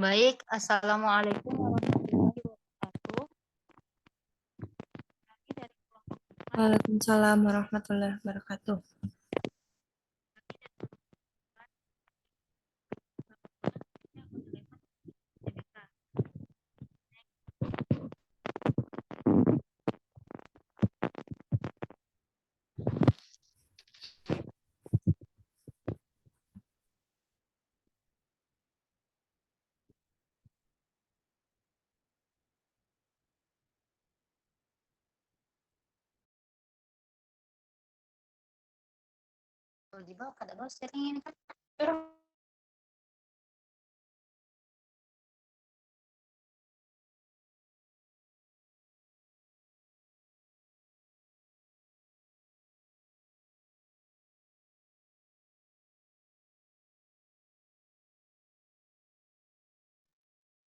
Baik, Assalamualaikum warahmatullahi wabarakatuh. Waalaikumsalam warahmatullahi wabarakatuh. Kalau di bawah kada bawah sharing ini kan.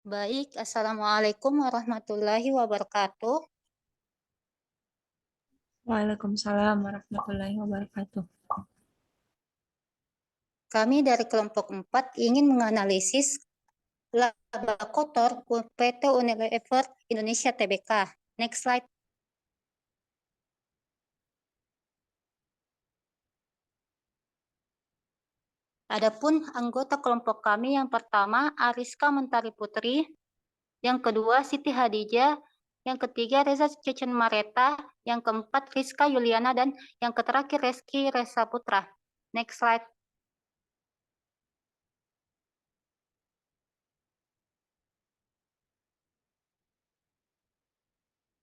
Baik, Assalamualaikum warahmatullahi wabarakatuh. Waalaikumsalam warahmatullahi wabarakatuh. Kami dari kelompok 4 ingin menganalisis laba kotor PT Unilever Indonesia Tbk. Next slide. Adapun anggota kelompok kami yang pertama Ariska Mentari Putri, yang kedua Siti Hadijah, yang ketiga Reza Cecen Mareta, yang keempat Rizka Yuliana, dan yang terakhir Reski Resa Putra. Next slide.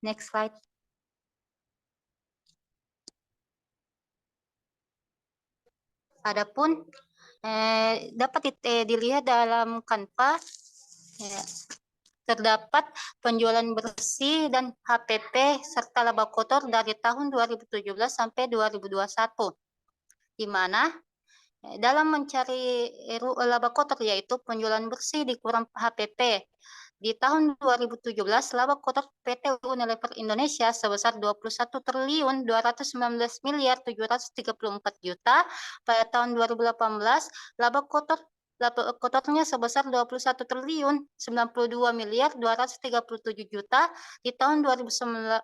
Next slide. Adapun dapat dilihat dalam Canva, terdapat penjualan bersih dan HPP serta laba kotor dari tahun 2017 sampai 2021, di mana dalam mencari laba kotor yaitu penjualan bersih dikurang HPP. Di tahun 2017, laba kotor PT Unilever Indonesia sebesar 21 triliun 219 miliar 734 juta. Pada tahun 2018, laba kotornya sebesar 21 triliun 92 miliar 237 juta. Di tahun 2019,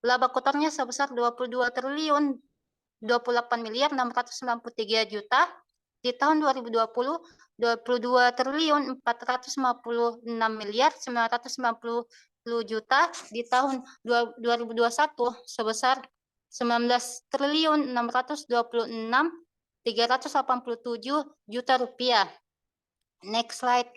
laba kotornya sebesar 22 triliun 28 miliar 693 juta. Di tahun 2020, 22 triliun 456 miliar 990 juta. Di tahun 2021 sebesar 19 triliun 626 387 juta rupiah. Next slide.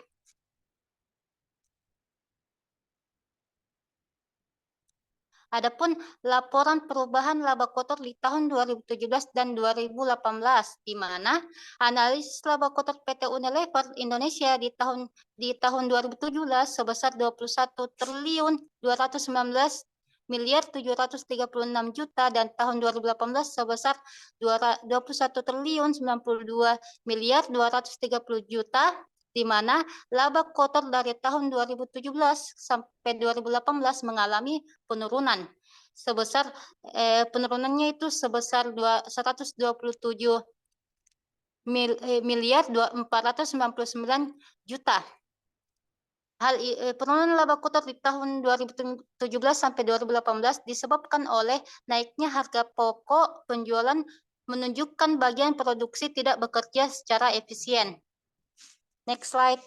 Adapun laporan perubahan laba kotor di tahun 2017 dan 2018, di mana analisis laba kotor PT Unilever Indonesia di tahun 2017 sebesar 21 triliun 219 miliar 736 juta dan tahun 2018 sebesar 21 triliun 92 miliar 230 juta, di mana laba kotor dari tahun 2017 sampai 2018 mengalami penurunan sebesar penurunannya itu sebesar 127 miliar 499 juta. Penurunan laba kotor di tahun 2017 sampai 2018 disebabkan oleh naiknya harga pokok penjualan menunjukkan bagian produksi tidak bekerja secara efisien. Next slide.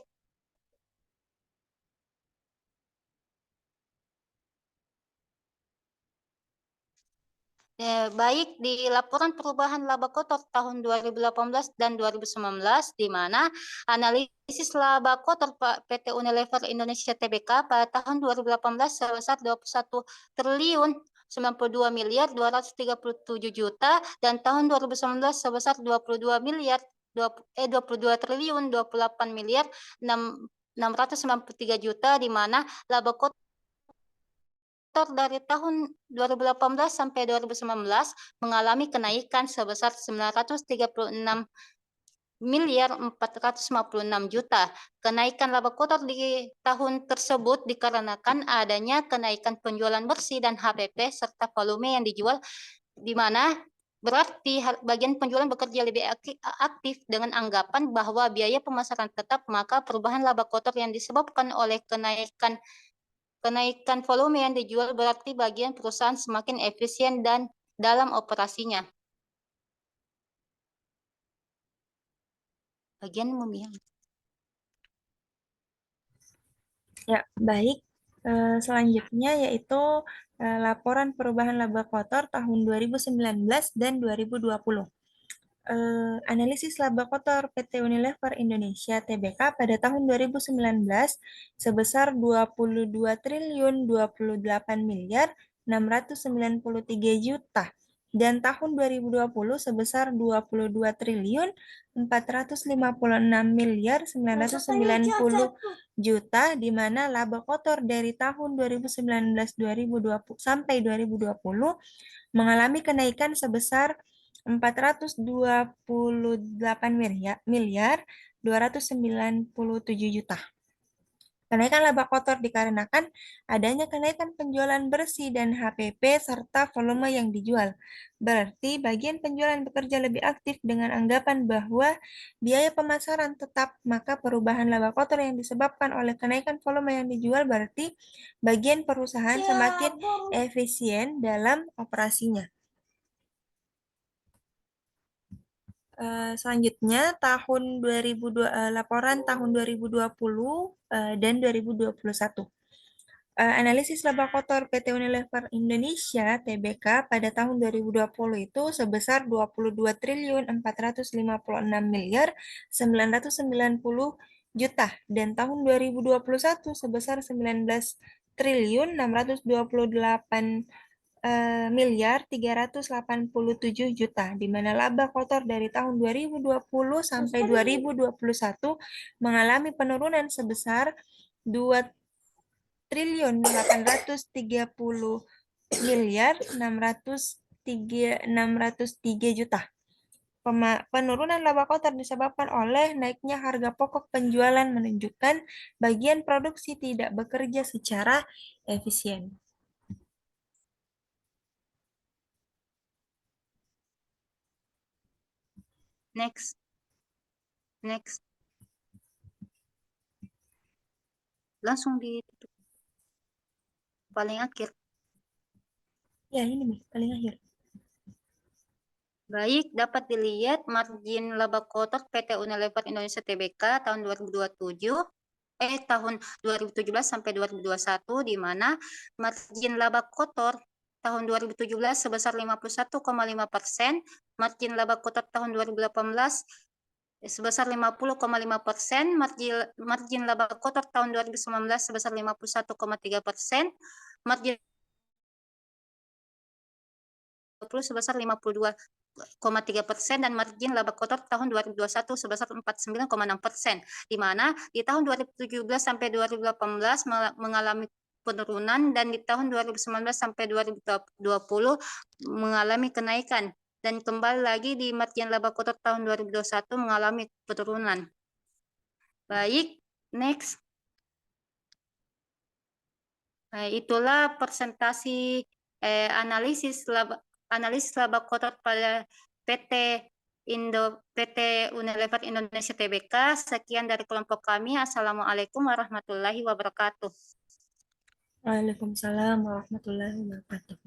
Baik di laporan perubahan laba kotor tahun 2018 dan 2019, di mana analisis laba kotor PT Unilever Indonesia Tbk pada tahun 2018 sebesar 21 triliun 92 miliar 237 juta dan tahun 2019 sebesar 22 triliun 28 miliar 693 juta, di mana laba kotor dari tahun 2018 sampai 2019 mengalami kenaikan sebesar 936 miliar 456 juta. Kenaikan laba kotor di tahun tersebut dikarenakan adanya kenaikan penjualan bersih dan HPP serta volume yang dijual, di mana Berarti bagian penjualan bekerja lebih aktif dengan anggapan bahwa biaya pemasaran tetap, maka perubahan laba kotor yang disebabkan oleh kenaikan volume yang dijual berarti bagian perusahaan semakin efisien dan dalam operasinya. Bagian memihak. Ya, baik. Selanjutnya yaitu laporan perubahan laba kotor tahun 2019 dan 2020. Analisis laba kotor PT Unilever Indonesia Tbk pada tahun 2019 sebesar 22 triliun 28 miliar 693 juta dan tahun 2020 sebesar 22 triliun 456 miliar 990 juta, di mana laba kotor dari tahun 2019 2020 sampai 2020 mengalami kenaikan sebesar 428 miliar 297 juta. Kenaikan laba kotor dikarenakan adanya kenaikan penjualan bersih dan HPP serta volume yang dijual. Berarti bagian penjualan bekerja lebih aktif dengan anggapan bahwa biaya pemasaran tetap, maka perubahan laba kotor yang disebabkan oleh kenaikan volume yang dijual berarti bagian perusahaan semakin efisien dalam operasinya. Selanjutnya laporan tahun 2020 dan 2021. Analisis laba kotor PT Unilever Indonesia Tbk pada tahun 2020 itu sebesar 22 triliun 456 miliar 990 juta dan tahun 2021 sebesar 19 triliun 628 miliar 387 juta, di mana laba kotor dari tahun 2020 sampai 2021 mengalami penurunan sebesar 2 triliun 830 miliar 603 juta. Penurunan laba kotor disebabkan oleh naiknya harga pokok penjualan menunjukkan bagian produksi tidak bekerja secara efisien. Next. Langsung di paling akhir. Ya, ini nih, paling akhir. Baik, dapat dilihat margin laba kotor PT Unilever Indonesia Tbk tahun 2017 sampai 2021, di mana margin laba kotor tahun 2017 sebesar 51,5%, margin laba kotor tahun 2018 sebesar 50,5%, margin laba kotor tahun 2019 sebesar 51,3%, margin sebesar 52,3% dan margin laba kotor tahun 2021 sebesar 49,6%, di mana di tahun 2017 sampai 2018 mengalami penurunan dan di tahun 2019 sampai 2020 mengalami kenaikan, dan kembali lagi di margin laba kotor tahun 2021 mengalami penurunan. Baik, next. Itulah presentasi analisis laba kotor pada PT Unilever Indonesia Tbk. Sekian dari kelompok kami. Assalamualaikum warahmatullahi wabarakatuh. Waalaikumsalam warahmatullahi wabarakatuh.